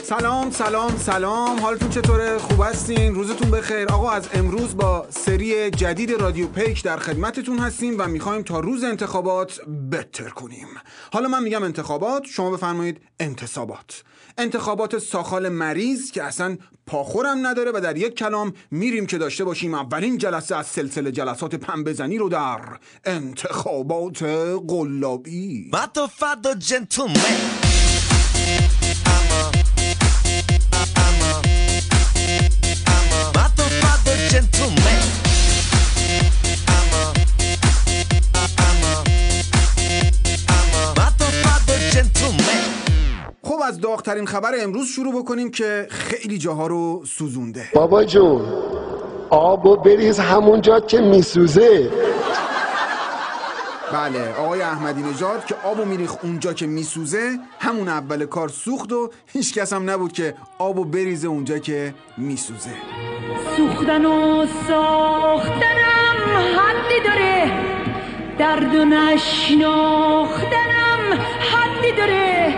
سلام سلام سلام، حالتون چطوره؟ خوب هستین؟ روزتون بخیر. آقا از امروز با سری جدید رادیو پیک در خدمتتون هستیم و میخوایم تا روز انتخابات بهتر کنیم. حالا من میگم انتخابات، شما بفرمایید انتصابات. انتخابات ساخال مریض که اصلا پاخورم نداره و در یک کلام میریم که داشته باشیم اولین جلسه از سلسله جلسات پنبه‌زنی رو در انتخابات قلابی. خب از داغ‌ترین خبر امروز شروع بکنیم که خیلی جاها رو سوزونده. بابا جون آبو بریز همونجا که میسوزه. بله آقای احمدی نژاد که آبو میریخ اونجا که میسوزه، همون اول کار سوخت و هیچ کس هم نبود که آبو بریزه اونجا که میسوزه. سوختن و ساختنم حدی داره، درد و نشناختنم حدی داره.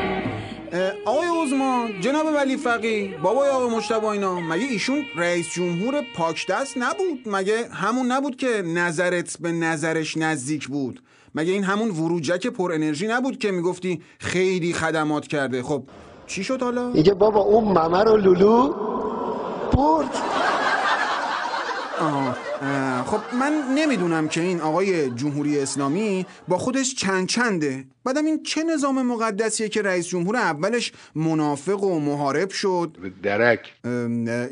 آقای عثمان، جناب ولی فقیه، بابای آقای مجتبی اینا، مگه ایشون رئیس جمهور پاک دست نبود؟ مگه همون نبود که نظرت به نظرش نزدیک بود؟ مگه این همون وروجک پر انرژی نبود که میگفتی خیلی خدمات کرده؟ خب چی شد حالا؟ میگه بابا اون ممه رو لولو برد. خب من نمیدونم که این آقای جمهوری اسلامی با خودش چنده. بعدم این چه نظام مقدسیه که رئیس جمهور اولش منافق و محارب شد درک،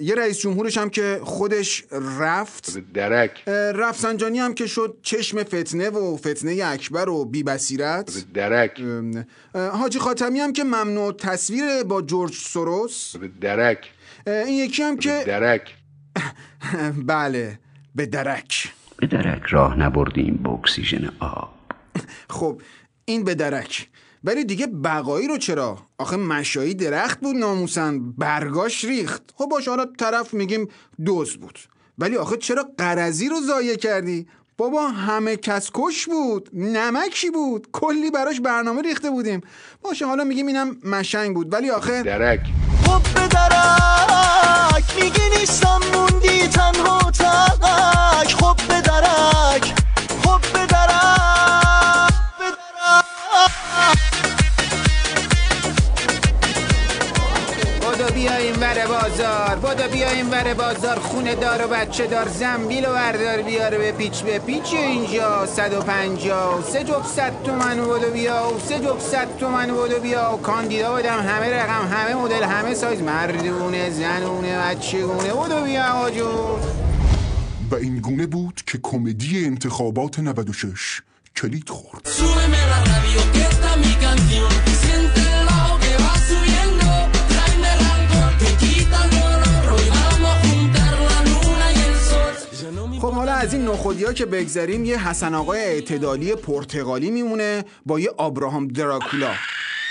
یه رئیس جمهورش هم که خودش رفت درک، رفسنجانی هم که شد چشم فتنه و فتنه اکبر و بی بصیرت درک، حاجی خاتمی هم که ممنوع تصویر با جورج سوروس درک، این یکی هم که درک. بله به درک راه نبردیم با اکسیژن آب. خب این به درک، ولی دیگه بقایی رو چرا؟ آخه مشایی درخت بود ناموسن، برگاش ریخت. خب باشه حالا طرف میگیم دزد بود، ولی آخه چرا قرضی رو ضایع کردی؟ بابا همه کس کش بود، نمکی بود، کلی براش برنامه ریخته بودیم. باشه حالا میگیم اینم مشنگ بود، ولی آخه درک. خب به درک میگی نیستم موندی تنها تک. خب به درک، خب به درک، به درک. بودو بیایم ور بازار، بودو بیایم ور بازار، خونه دار و بچه دار، زنبیل و بردار بیاره به پیچ اینجا 150 3 جفت 100 تومن بودو بیا، 3 جفت 100 تومن بودو بیا. کاندیدا بودم، همه رقم، همه مدل، همه سایز، مردونه زنونه بچگونه، بودو بیا آقا جون. و این گونه بود که کمدی انتخابات 96 کلید خورد. خب حالا از این نخودی‌ها که بگذریم، یه حسن آقای اعتدالی پرتغالی میمونه با یه آبراهام دراکولا.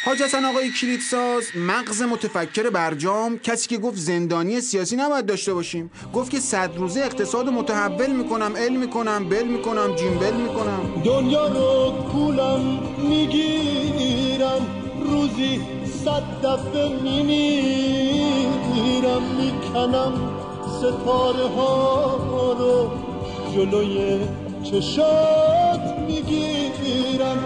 حاج حسن آقای کلیدساز، مغز متفکر برجام، کسی که گفت زندانی سیاسی نباید داشته باشیم، گفت که 100 روزه اقتصاد متحول میکنم، علم میکنم، بل میکنم، جیمبل میکنم. دنیا رو کولم میگیرم، روزی 100 دفعه میمیرم، میکنم ستاره ها رو جلوی چشات میگیرم.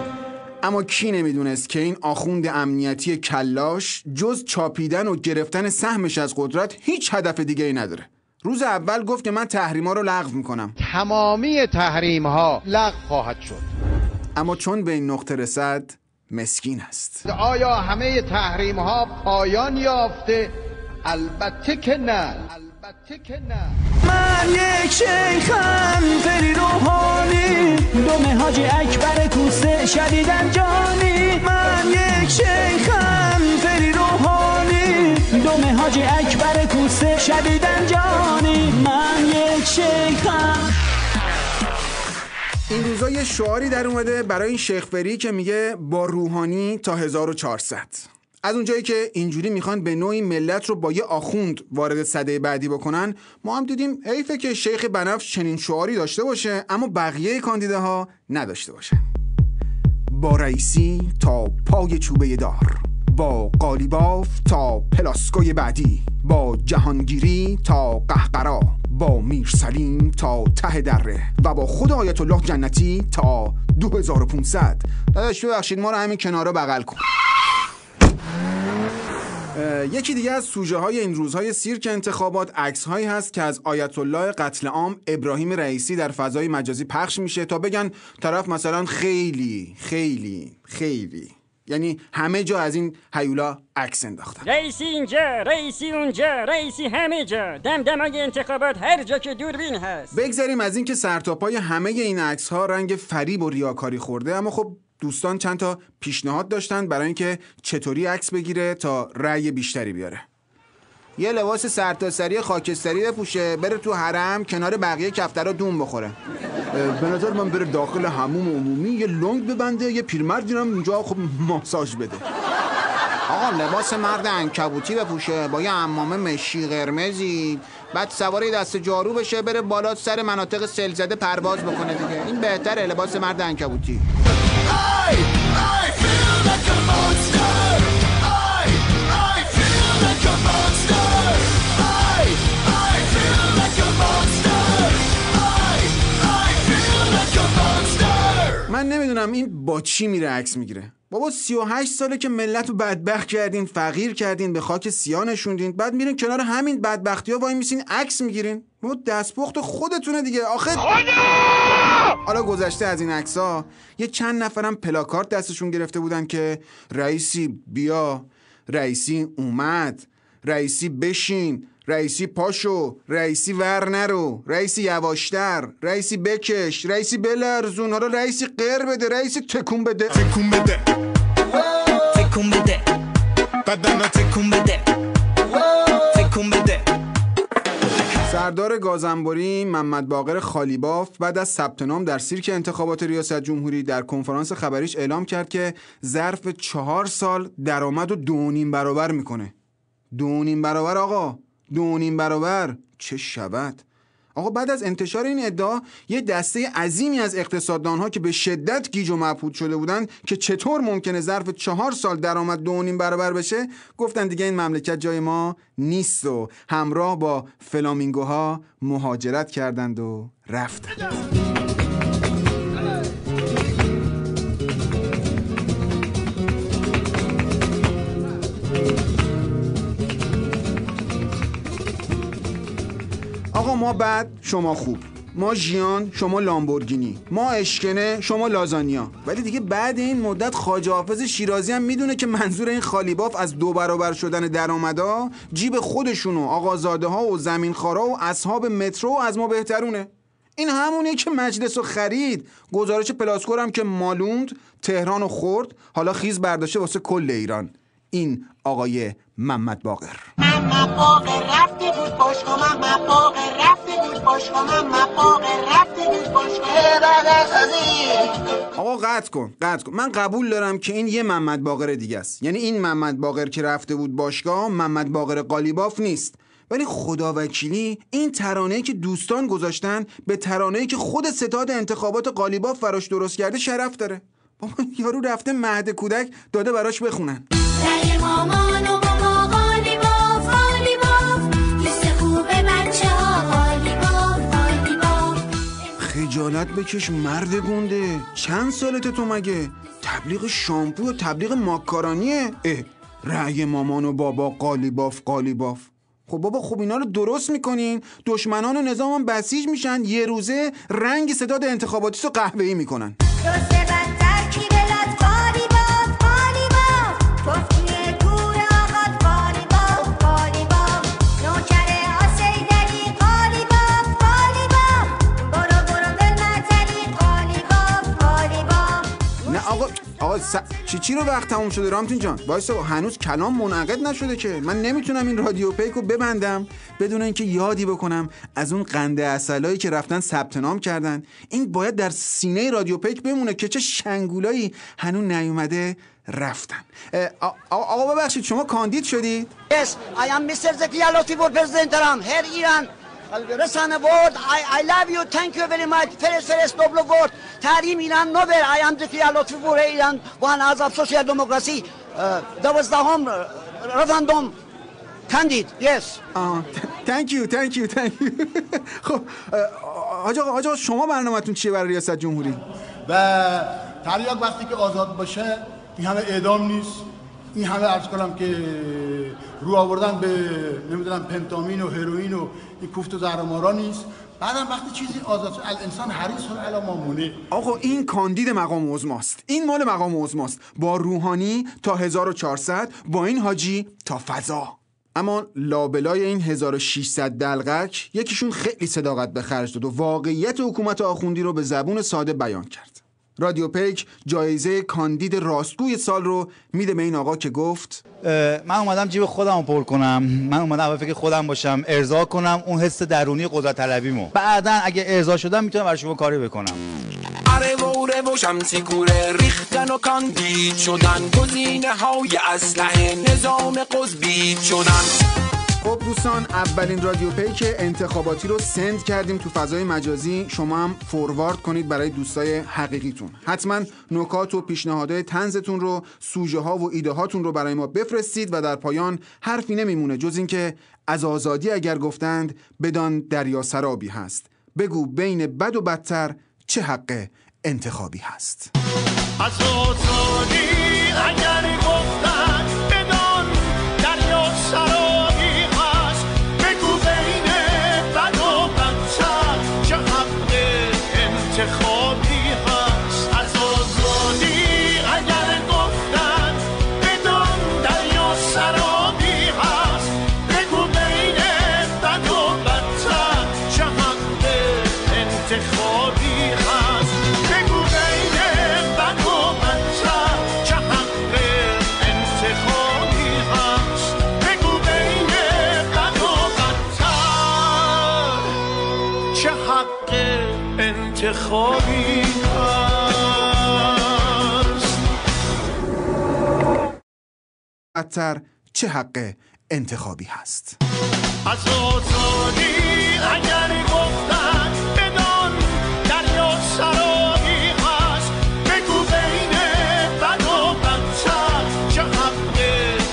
اما کی نمیدونست که این آخوند امنیتی کلاش جز چاپیدن و گرفتن سهمش از قدرت هیچ هدف دیگه ای نداره. روز اول گفت که من تحریما رو لغو میکنم، تمامی تحریم ها لغو خواهد شد. اما چون به این نقطه رسد مسکین است. آیا همه تحریم ها پایان یافته؟ البته که نه. من یک شیخم فری روحانی، دوم حاجی اکبر کوسه شدیدن جانی. من یک شیخم فری روحانی، دوم حاجی اکبر کوسه شدیدن جانی. من یک شیخم. این روزا یه شعاری در اومده برای این شیخ فری که میگه با روحانی تا 1400. از اونجایی که اینجوری میخوان به نوعی ملت رو با یه آخوند وارد سده بعدی بکنن، ما هم دیدیم حیفه که شیخ بنفش چنین شعاری داشته باشه اما بقیه کاندیداها نداشته باشه. با رئیسی تا پای چوبه دار، با قالیباف تا پلاسکوی بعدی، با جهانگیری تا قهقرا، با میرسلیم تا ته دره و با خود آیت الله جنتی تا 2500. داداش ببخشید ما رو همین کنارا بغل کن. یکی دیگه از سوژه های این روزهای سیرک انتخابات عکس هایی هست که از آیت الله قتل عام ابراهیم رئیسی در فضای مجازی پخش میشه تا بگن طرف مثلا خیلی خیلی خیلی، یعنی همه جا از این هیولا عکس انداختن. رئیسی اینجا، رئیسی اونجا، رئیسی همه جا، دمدمای انتخابات هر جا که دوربین هست. بگذاریم از این که سرتاپای همه این عکس ها رنگ فریب و ریاکاری خورده، اما خب دوستان چند تا پیشنهاد داشتن برای اینکه چطوری عکس بگیره تا رأی بیشتری بیاره. یه لباس سرتاسری خاکستری بپوشه، بره تو حرم کنار بقیه کفترها دون بخوره. به نظر من بره داخل حموم عمومی یه لنگ ببنده، یه پیرمردی هم اونجا خب ماساژ بده. آقا لباس مرد عنکبوتی بپوشه با یه عمامه مشی قرمزی، بعد سواره دست جارو بشه، بره بالا سر مناطق سیل‌زده پرواز بکنه دیگه. این بهتره لباس مرد عنکبوتی. من نمیدونم این با چی میره عکس میگیره. بابا 38 ساله که ملت رو بدبخت کردین، فقیر کردین، به خاک سیاه نشوندین، بعد میرین کنار همین بدبختی ها وای میسین عکس میگیرین. بابا دستپخت خودتونه دیگه آخه. حالا گذشته از این عکس‌ها، یه چند نفرم پلاکارد دستشون گرفته بودن که رئیسی بیا، رئیسی اومد، رئیسی بشین، رئیسی پاشو، رئیسی ور نرو، رئیسی یواشتر، رئیسی بکش، رئیسی بلرزون، حالا رئیسی قر بده، رئیسی تکون بده. تکون بده تکون بده بدن تکون بده تکون بده. سردار گازنبری محمد باقر خالیباف بعد از ثبت نام در سیرک انتخابات ریاست جمهوری در کنفرانس خبریش اعلام کرد که ظرف 4 سال درآمد رو 2.5 برابر میکنه. 2.5 برابر آقا، 2.5 برابر چه شود؟ آقا بعد از انتشار این ادعا یه دسته عظیمی از اقتصاددانها که به شدت گیج و مبهوت شده بودن که چطور ممکنه ظرف 4 سال درآمد 2.5 برابر بشه، گفتن دیگه این مملکت جای ما نیست و همراه با فلامینگوها مهاجرت کردند و رفتند. آقا ما بد شما خوب، ما ژیان شما لامبورگینی، ما اشکنه شما لازانیا. ولی دیگه بعد این مدت خواجه حافظ شیرازی هم میدونه که منظور این خالیباف از 2 برابر شدن درآمدا جیب خودشون و آقازاده ها و زمینخوارا و اصحاب مترو از ما بهترونه. این همونه که مجلس و خرید، گزارش پلاسکور هم که مالوند، تهران و خورد، حالا خیز برداشته واسه کل ایران. این آقای محمد باقر. محمد باقر رفته بود باشگاه، محمد باقر رفته بود باشگاه، محمد باقر رفته بود باشگاه. بعد از آقا قطع کن. من قبول دارم که این یه محمد باقر دیگه است. یعنی این محمد باقر که رفته بود باشگاه محمد باقر قالیباف نیست. ولی خدا وکیلی این ترانه‌ای که دوستان گذاشتن به ترانه‌ای که خود ستاد انتخابات قالیباف براش درست کرده شرف داره. بابا یارو رفته مهد کودک داده براش بخونن. مامان و بابا قالیباف قالیباف، دوست خوب بچه‌ها قالیباف قالیباف. خجالت بکش مرد گنده، چند سالته تو مگه؟ تبلیغ شامپو و تبلیغ ماکارونیه؟ رأی مامان و بابا قالیباف قالیباف. خب بابا خوب اینا رو درست میکنین، دشمنان و نظام هم بسیج میشن، یه روزه رنگ ستاد انتخاباتی رو قهوه‌ای میکنن. آقا چی رو وقت تموم شده رامتین جان؟ وایسا هنوز کلام منعقد نشده که. من نمیتونم این رادیو پیک رو ببندم بدون اینکه یادی بکنم از اون قنده عسلایی که رفتن ثبت نام کردن. این باید در سینه رادیو پیک بمونه که چه شنگولایی هنوز نیومده رفتن. آقا ببخشید شما کاندید شدید؟ Yes, I am Mr. Zekiya Latifur presenteram her Iran. رسانه ورد I love you, thank you very much. فرست دوبلو ورد تحریم ایران نوبر. I am Zekiya Latifur ایران وان اعضاب سوسیال دموکراسی 12 رفراندوم کاندید یس. تانک یو. خب آقا شما برنامه‌تون چیه برای ریاست جمهوری؟ و تریاک وقتی که آزاد باشه این همه اعدام نیست، این همه عرض کنم که رو آوردن به نمیدونم پنتامین و هروئین و این کوفت و زهرمارا نیست. بعدم وقتی چیزی آزاد شد الانسان حریص علی ما مونه. آقا این کاندید مقام عظماست، این مال مقام عظماست، با روحانی تا 1400، با این حاجی تا فضا. اما لابلای این 1600 دلغک یکیشون خیلی صداقت به خرج داد و واقعیت حکومت آخوندی رو به زبون ساده بیان کرد. رادیو پیک جایزه کاندید راستگوی سال رو میده به این آقا که گفت من اومدم جیب خودم رو پر کنم، من اومدم اول فکر خودم باشم، ارضا کنم اون حس درونی قدرت طلبیمو، بعداً اگه ارضا شدم میتونم برای شما کاری بکنم. اره و شمسی کوره ریختن و کاندید شدن، گزینه های اسلحه نظام قطبی شدن. خب دوستان، اولین رادیو پیک انتخاباتی رو سند کردیم تو فضای مجازی. شما هم فوروارد کنید برای دوستای حقیقیتون. حتما نکات و پیشنهادهای طنزتون رو، سوژه ها و ایده هاتون رو برای ما بفرستید و در پایان حرفی نمیمونه جز این که از آزادی اگر گفتند بدان دریا سرابی هست، بگو بین بد و بدتر چه حق انتخابی هست. از آزادی اگر گفتند بدان دریا سرابی هست، بگو بین بد و بدتر چه حق انتخابی هست. از آزادی اگر گفتند بدان دریا سرابی هست، بگو بین بد و بدتر چه حق انتخابی هست. بگو بین بد و بدتر چه حق انتخابی هست. بگو بین بد و بدتر چه حق انتخابی هست. بدتر چه حق انتخابی هست. از آزادی اگر گفتند بدان دریا سرابی هست، بگو بین بد و بدتر چه حق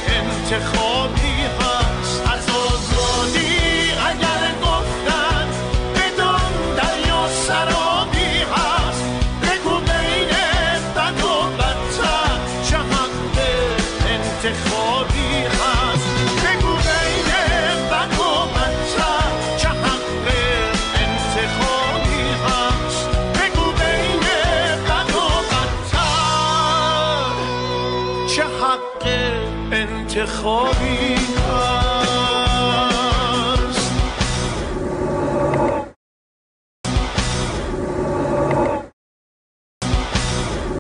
انتخابی هست. از آزادی اگر گفتند بدان دریا سرابی هست، بگو بین بد و بدتر چه حق انتخابی هست. بگو بین بد و بدتر چه حق انتخابی هست. بگو بین بد و بدتر چه حق انتخابی هست.